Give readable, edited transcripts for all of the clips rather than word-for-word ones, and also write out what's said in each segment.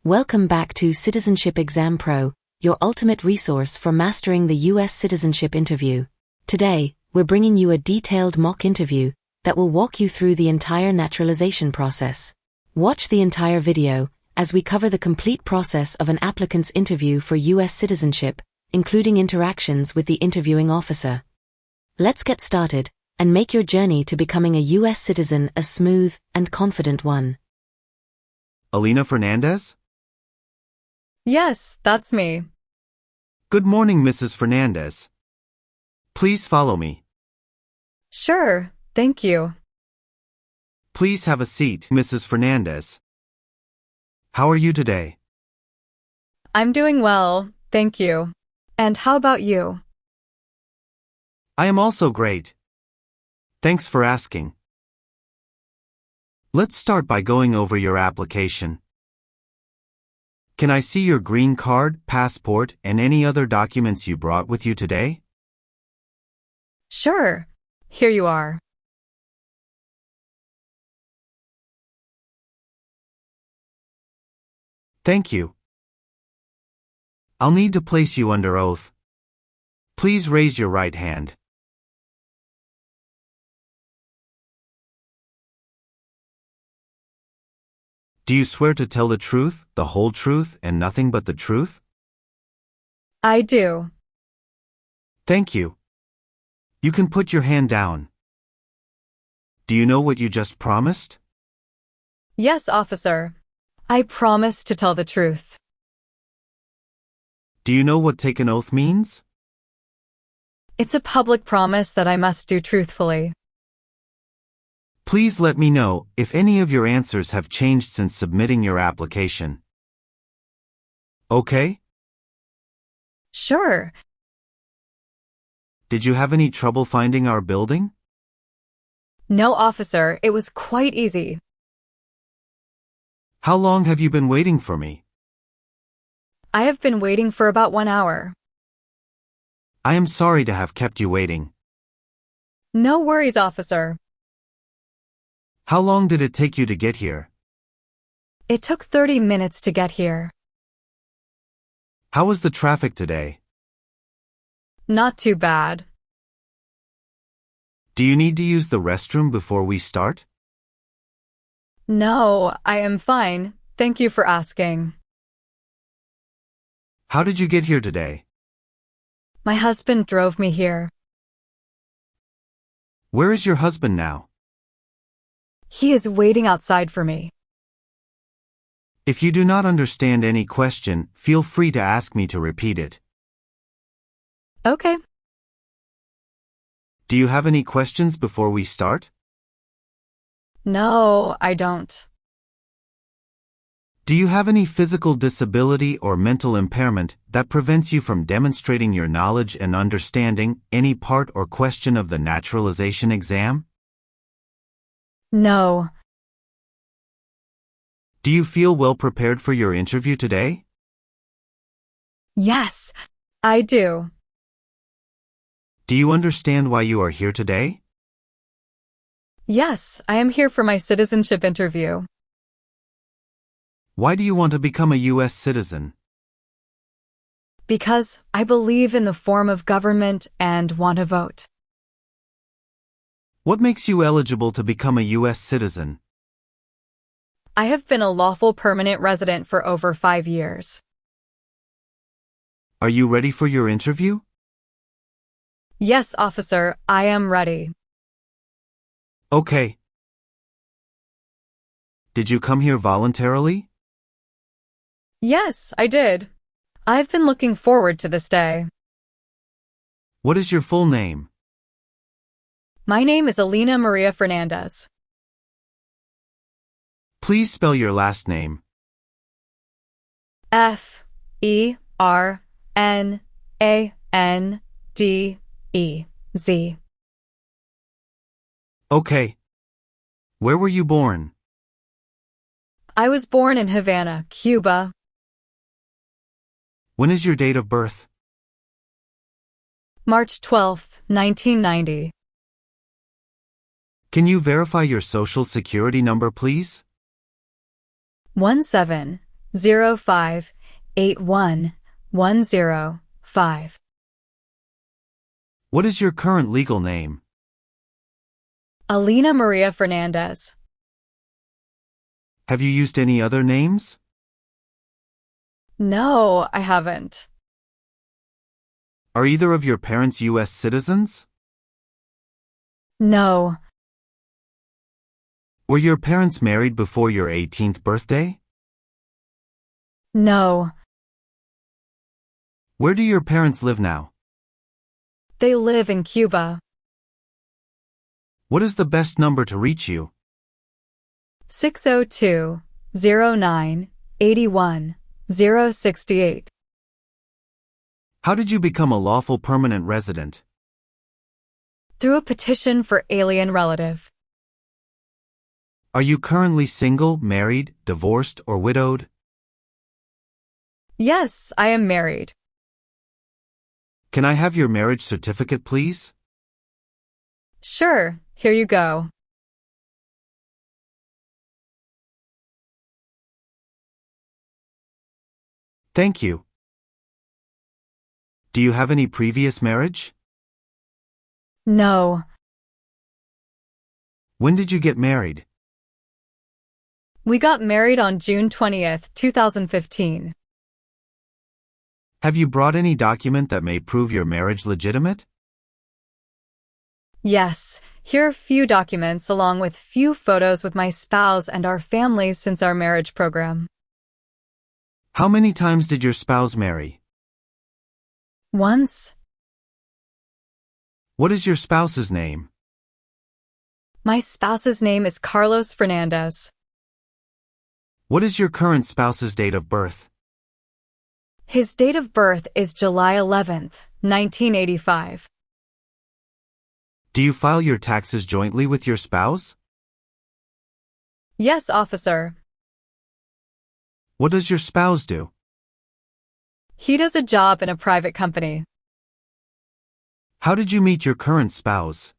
Welcome back to Citizenship Exam Pro, your ultimate resource for mastering the US Citizenship Interview. Today, we're bringing you a detailed mock interview that will walk you through the entire naturalization process. Watch the entire video as we cover the complete process of an applicant's interview for US citizenship, including interactions with the interviewing officer. Let's get started and make your journey to becoming a US citizen a smooth and confident one. Alina Fernandez? Yes, that's me. Good morning, Mrs. Fernandez. Please follow me. Sure, thank you. Please have a seat, Mrs. Fernandez. How are you today? I'm doing well, thank you. And how about you? I am also great. Thanks for asking. Let's start by going over your application. Can I see your green card, passport, and any other documents you brought with you today? Sure, here you are. Thank you. I'll need to place you under oath. Please raise your right hand. Do you swear to tell the truth, the whole truth, and nothing but the truth? I do. Thank you. You can put your hand down. Do you know what you just promised? Yes, officer. I promise to tell the truth. Do you know what take an oath means? It's a public promise that I must do truthfully. Please let me know if any of your answers have changed since submitting your application. Okay? Sure. Did you have any trouble finding our building? No, officer, it was quite easy. How long have you been waiting for me? I have been waiting for about 1 hour. I am sorry to have kept you waiting. No worries, officer. How long did it take you to get here? It took 30 minutes to get here. How was the traffic today? Not too bad. Do you need to use the restroom before we start? No, I am fine. Thank you for asking. How did you get here today? My husband drove me here. Where is your husband now? He is waiting outside for me. If you do not understand any question, feel free to ask me to repeat it. Okay. Do you have any questions before we start? No, I don't. Do you have any physical disability or mental impairment that prevents you from demonstrating your knowledge and understanding any part or question of the naturalization exam? No. Do you feel well prepared for your interview today? Yes, I do. Do you understand why you are here today? Yes, I am here for my citizenship interview. Why do you want to become a U.S. citizen? Because I believe in the form of government and want to vote. What makes you eligible to become a U.S. citizen? I have been a lawful permanent resident for over 5 years. Are you ready for your interview? Yes, officer, I am ready. Okay. Did you come here voluntarily? Yes, I did. I've been looking forward to this day. What is your full name? My name is Alina Maria Fernandez. Please spell your last name. Fernandez. Okay. Where were you born? I was born in Havana, Cuba. When is your date of birth? March 12, 1990. Can you verify your social security number, please? 17 05811005. What is your current legal name? Alina Maria Fernandez. Have you used any other names? No, I haven't. Are either of your parents U.S. citizens? No. Were your parents married before your 18th birthday? No. Where do your parents live now? They live in Cuba. What is the best number to reach you? 602-09-81-068. How did you become a lawful permanent resident? Through a petition for alien relative. Are you currently single, married, divorced, or widowed? Yes, I am married. Can I have your marriage certificate, please? Sure, here you go. Thank you. Do you have any previous marriage? No. When did you get married? We got married on June 20th, 2015. Have you brought any document that may prove your marriage legitimate? Yes, here are a few documents along with few photos with my spouse and our family since our marriage program. How many times did your spouse marry? Once. What is your spouse's name? My spouse's name is Carlos Fernandez. What is your current spouse's date of birth? His date of birth is July 11th, 1985. Do you file your taxes jointly with your spouse? Yes, officer. What does your spouse do? He does a job in a private company. How did you meet your current spouse?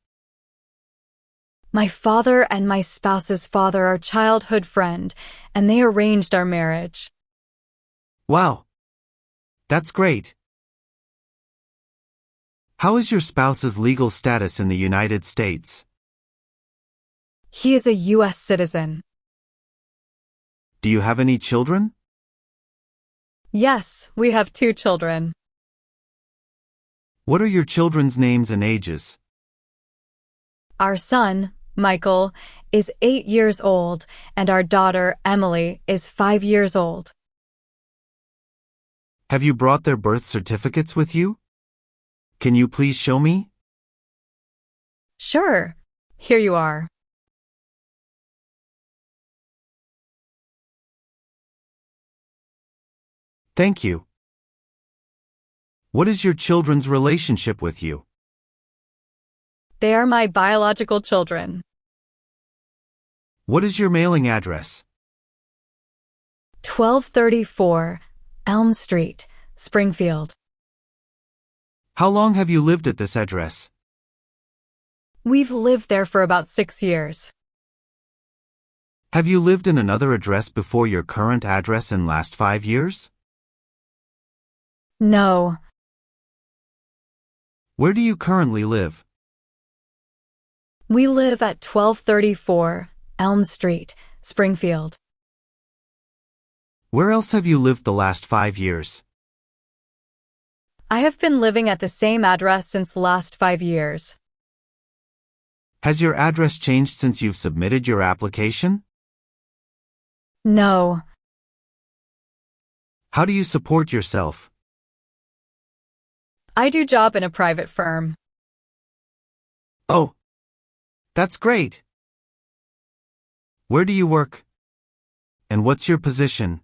My father and my spouse's father are childhood friend, and they arranged our marriage. Wow. That's great. How is your spouse's legal status in the United States? He is a US citizen. Do you have any children? Yes, we have 2 children. What are your children's names and ages? Our son, Michael, is 8 years old, and our daughter, Emily, is 5 years old. Have you brought their birth certificates with you? Can you please show me? Sure, here you are. Thank you. What is your children's relationship with you? They are my biological children. What is your mailing address? 1234 Elm Street, Springfield. How long have you lived at this address? We've lived there for about 6 years. Have you lived in another address before your current address in last 5 years? No. Where do you currently live? We live at 1234 Elm Street, Springfield. Where else have you lived the last 5 years? I have been living at the same address since the last 5 years. Has your address changed since you've submitted your application? No. How do you support yourself? I do job in a private firm. Oh, that's great. Where do you work? And what's your position?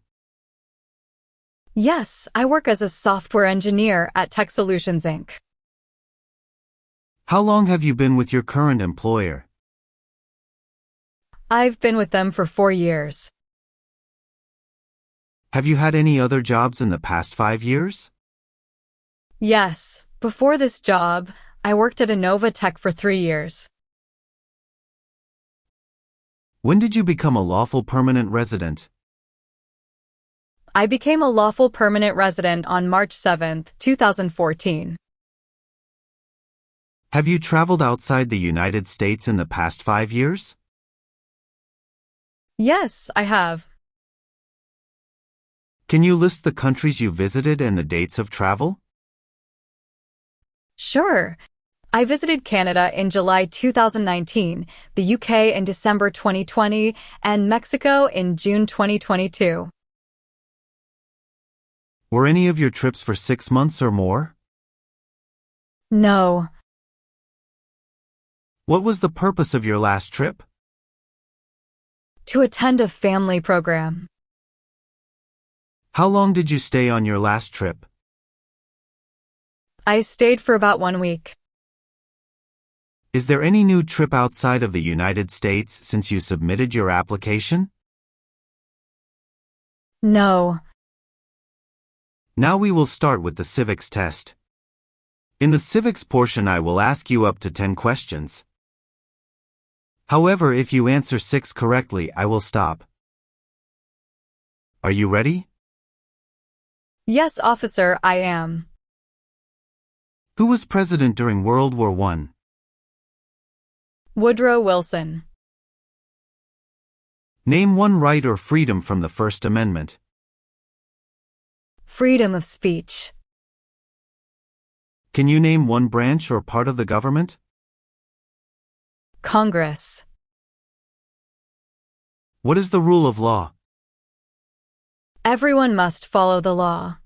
Yes, I work as a software engineer at Tech Solutions, Inc. How long have you been with your current employer? I've been with them for 4 years. Have you had any other jobs in the past 5 years? Yes, before this job, I worked at Innova Tech for 3 years. When did you become a lawful permanent resident? I became a lawful permanent resident on March 7, 2014. Have you traveled outside the United States in the past 5 years? Yes, I have. Can you list the countries you visited and the dates of travel? Sure. I visited Canada in July 2019, the UK in December 2020, and Mexico in June 2022. Were any of your trips for 6 months or more? No. What was the purpose of your last trip? To attend a family program. How long did you stay on your last trip? I stayed for about 1 week. Is there any new trip outside of the United States since you submitted your application? No. Now we will start with the civics test. In the civics portion, I will ask you up to 10 questions. However, if you answer 6 correctly, I will stop. Are you ready? Yes, officer, I am. Who was president during World War I? Woodrow Wilson. Name one right or freedom from the First Amendment. Freedom of speech. Can you name one branch or part of the government? Congress. What is the rule of law? Everyone must follow the law.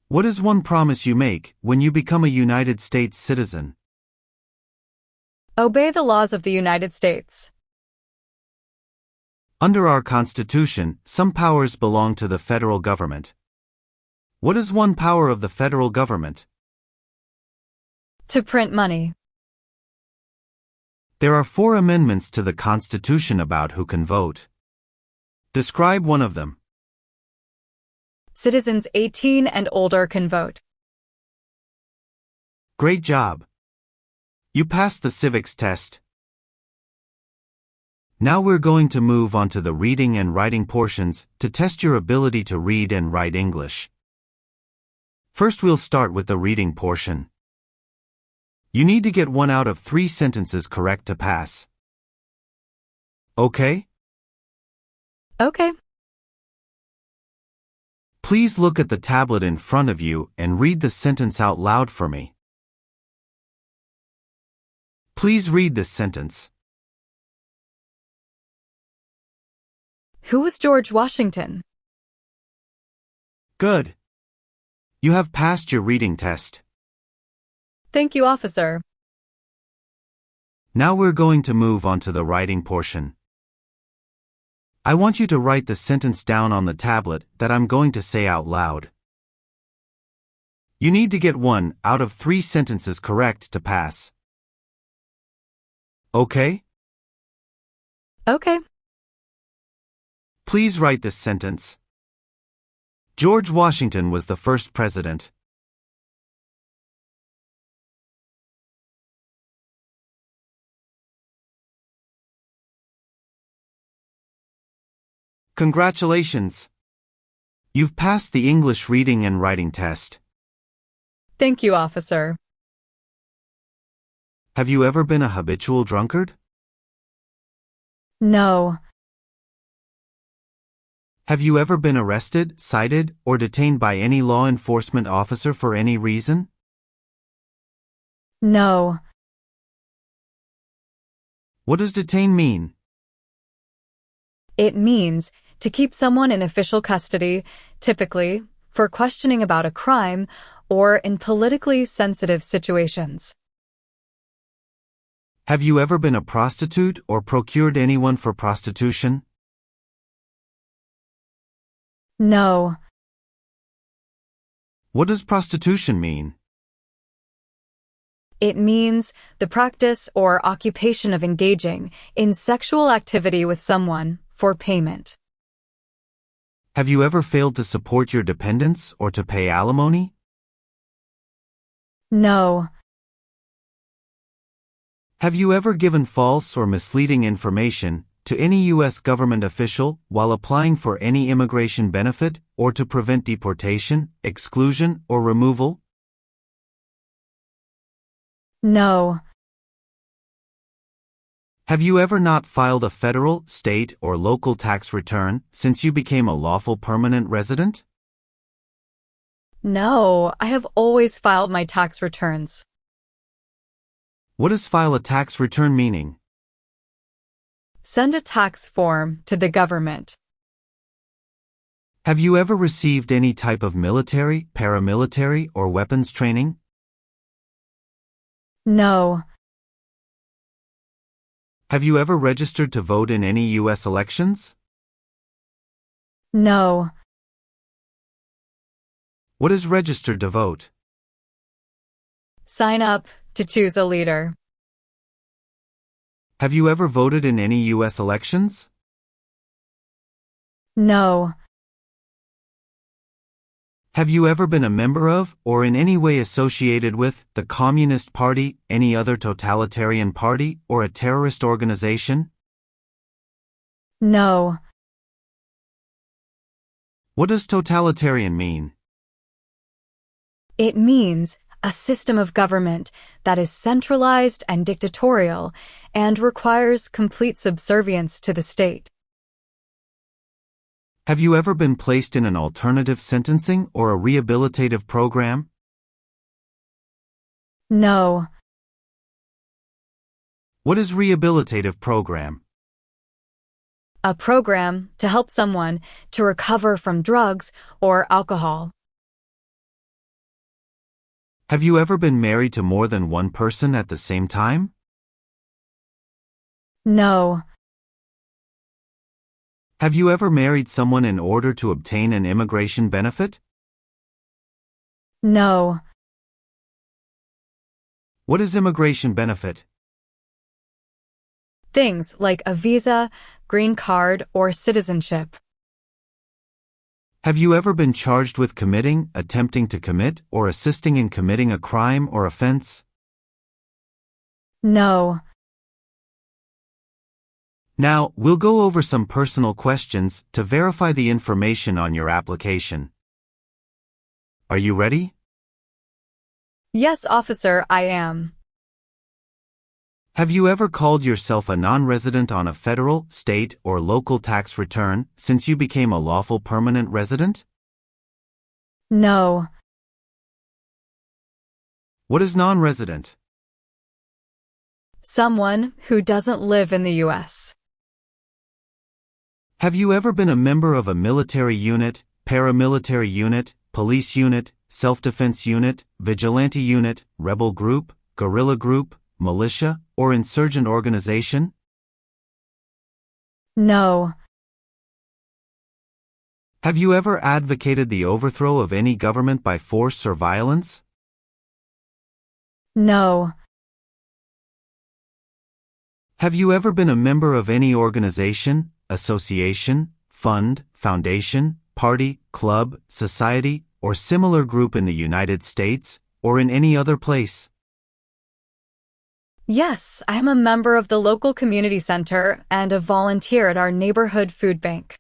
What is one promise you make when you become a United States citizen? Obey the laws of the United States. Under our Constitution, some powers belong to the federal government. What is one power of the federal government? To print money. There are 4 amendments to the Constitution about who can vote. Describe one of them. Citizens 18 and older can vote. Great job. You passed the civics test. Now we're going to move on to the reading and writing portions to test your ability to read and write English. First, we'll start with the reading portion. You need to get 1 out of 3 sentences correct to pass. Okay? Okay. Please look at the tablet in front of you and read the sentence out loud for me. Please read this sentence. Who was George Washington? Good. You have passed your reading test. Thank you, officer. Now we're going to move on to the writing portion. I want you to write the sentence down on the tablet that I'm going to say out loud. You need to get 1 out of 3 sentences correct to pass. Okay? Okay. Please write this sentence. George Washington was the first president. Congratulations! You've passed the English reading and writing test. Thank you, officer. Have you ever been a habitual drunkard? No. Have you ever been arrested, cited, or detained by any law enforcement officer for any reason? No. What does detain mean? It means to keep someone in official custody, typically for questioning about a crime or in politically sensitive situations. Have you ever been a prostitute or procured anyone for prostitution? No. What does prostitution mean? It means the practice or occupation of engaging in sexual activity with someone for payment. Have you ever failed to support your dependents or to pay alimony? No. Have you ever given false or misleading information to any U.S. government official while applying for any immigration benefit or to prevent deportation, exclusion, or removal? No. Have you ever not filed a federal, state, or local tax return since you became a lawful permanent resident? No, I have always filed my tax returns. What does file a tax return meaning? Send a tax form to the government. Have you ever received any type of military, paramilitary, or weapons training? No. Have you ever registered to vote in any U.S. elections? No. What is registered to vote? Sign up to choose a leader. Have you ever voted in any U.S. elections? No. Have you ever been a member of, or in any way associated with, the Communist Party, any other totalitarian party, or a terrorist organization? No. What does totalitarian mean? It means a system of government that is centralized and dictatorial and requires complete subservience to the state. Have you ever been placed in an alternative sentencing or a rehabilitative program? No. What is rehabilitative program? A program to help someone to recover from drugs or alcohol. Have you ever been married to more than one person at the same time? No. Have you ever married someone in order to obtain an immigration benefit? No. What is immigration benefit? Things like a visa, green card, or citizenship. Have you ever been charged with committing, attempting to commit, or assisting in committing a crime or offense? No. Now, we'll go over some personal questions to verify the information on your application. Are you ready? Yes, officer, I am. Have you ever called yourself a non-resident on a federal, state, or local tax return since you became a lawful permanent resident? No. What is non-resident? Someone who doesn't live in the U.S. Have you ever been a member of a military unit, paramilitary unit, police unit, self-defense unit, vigilante unit, rebel group, guerrilla group, militia, or insurgent organization? No. Have you ever advocated the overthrow of any government by force or violence? No. Have you ever been a member of any organization, association, fund, foundation, party, club, society, or similar group in the United States, or in any other place? Yes, I am a member of the local community center and a volunteer at our neighborhood food bank.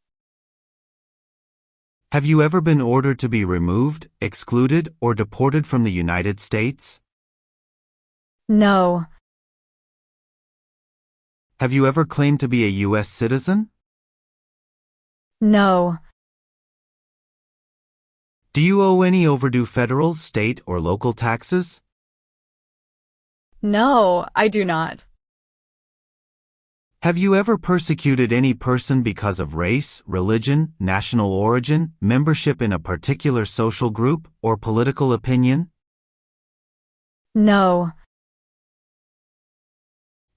Have you ever been ordered to be removed, excluded, or deported from the United States? No. Have you ever claimed to be a U.S. citizen? No. Do you owe any overdue federal, state, or local taxes? No, I do not. Have you ever persecuted any person because of race, religion, national origin, membership in a particular social group, or political opinion? No.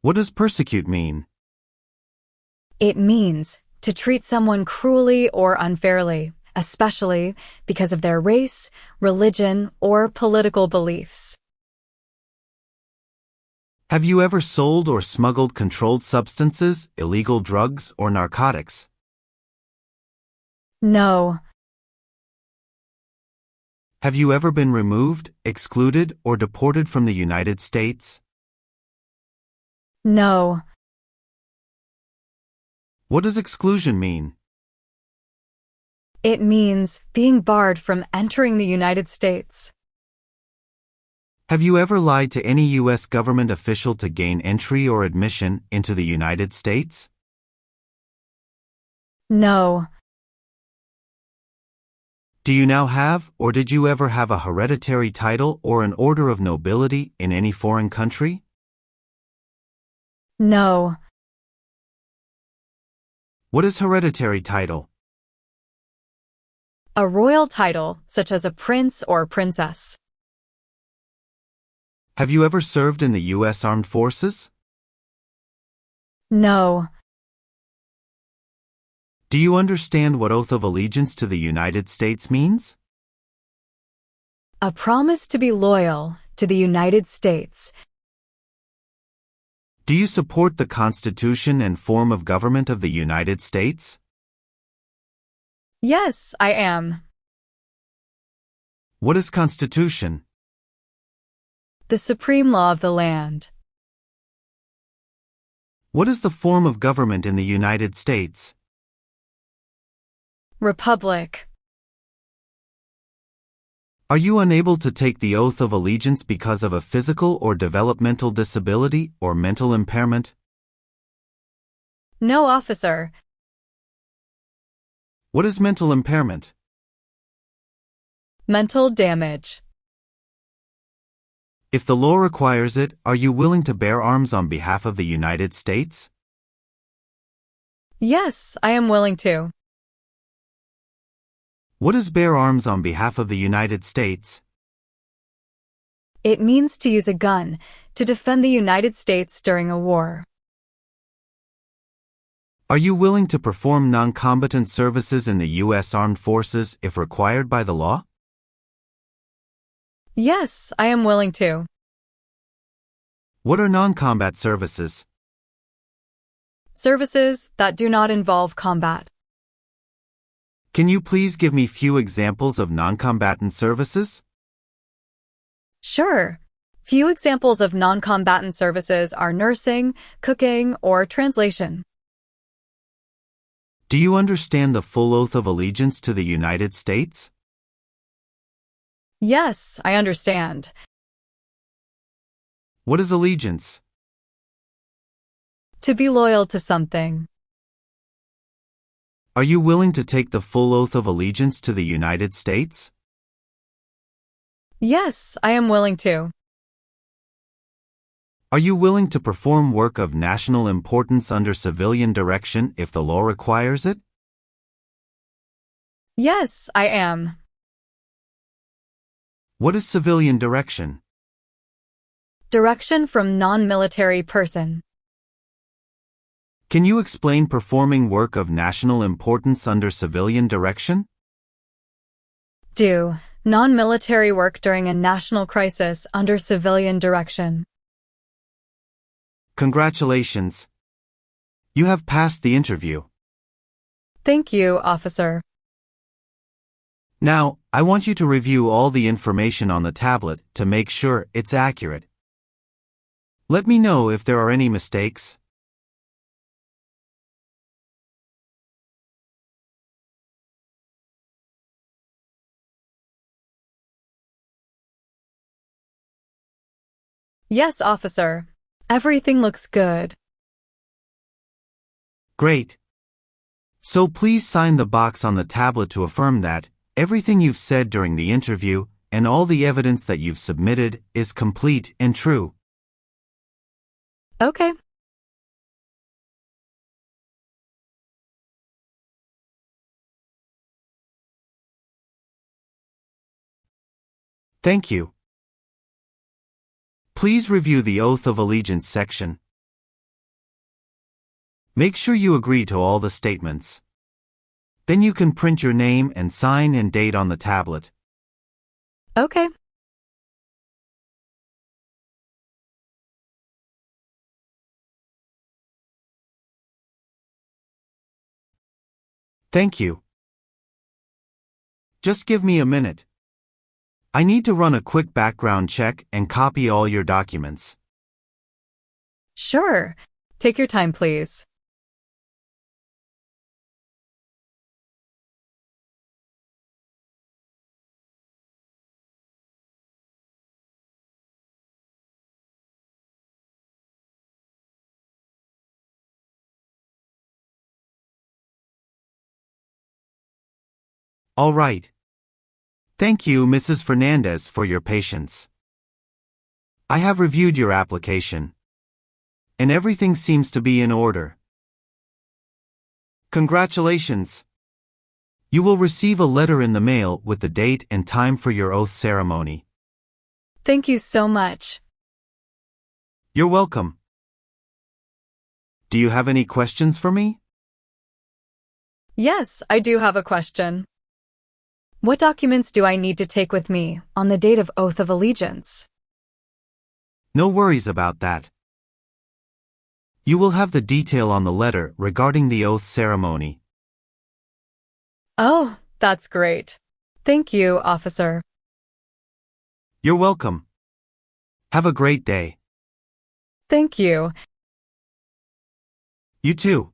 What does persecute mean? It means to treat someone cruelly or unfairly, especially because of their race, religion, or political beliefs. Have you ever sold or smuggled controlled substances, illegal drugs, or narcotics? No. Have you ever been removed, excluded, or deported from the United States? No. What does exclusion mean? It means being barred from entering the United States. Have you ever lied to any U.S. government official to gain entry or admission into the United States? No. Do you now have, or did you ever have a hereditary title or an order of nobility in any foreign country? No. What is hereditary title? A royal title, such as a prince or princess. Have you ever served in the U.S. Armed Forces? No. Do you understand what oath of allegiance to the United States means? A promise to be loyal to the United States. Do you support the Constitution and form of government of the United States? Yes, I am. What is Constitution? The supreme law of the land. What is the form of government in the United States? Republic. Are you unable to take the oath of allegiance because of a physical or developmental disability or mental impairment? No, officer. What is mental impairment? Mental damage. If the law requires it, are you willing to bear arms on behalf of the United States? Yes, I am willing to. What is bear arms on behalf of the United States? It means to use a gun to defend the United States during a war. Are you willing to perform non-combatant services in the U.S. Armed Forces if required by the law? Yes, I am willing to. What are non-combat services? Services that do not involve combat. Can you please give me few examples of non-combatant services? Sure. Few examples of non-combatant services are nursing, cooking, or translation. Do you understand the full oath of allegiance to the United States? Yes, I understand. What is allegiance? To be loyal to something. Are you willing to take the full oath of allegiance to the United States? Yes, I am willing to. Are you willing to perform work of national importance under civilian direction if the law requires it? Yes, I am. What is civilian direction? Direction from non-military person. Can you explain performing work of national importance under civilian direction? Do non-military work during a national crisis under civilian direction. Congratulations. You have passed the interview. Thank you, officer. Now, I want you to review all the information on the tablet to make sure it's accurate. Let me know if there are any mistakes. Yes, officer. Everything looks good. Great. So please sign the box on the tablet to affirm that everything you've said during the interview and all the evidence that you've submitted is complete and true. Okay. Thank you. Please review the Oath of Allegiance section. Make sure you agree to all the statements. Then you can print your name and sign and date on the tablet. Okay. Thank you. Just give me a minute. I need to run a quick background check and copy all your documents. Sure. Take your time, please. All right. Thank you, Mrs. Fernandez, for your patience. I have reviewed your application, and everything seems to be in order. Congratulations! You will receive a letter in the mail with the date and time for your oath ceremony. Thank you so much. You're welcome. Do you have any questions for me? Yes, I do have a question. What documents do I need to take with me on the date of oath of allegiance? No worries about that. You will have the detail on the letter regarding the oath ceremony. Oh, that's great. Thank you, officer. You're welcome. Have a great day. Thank you. You too.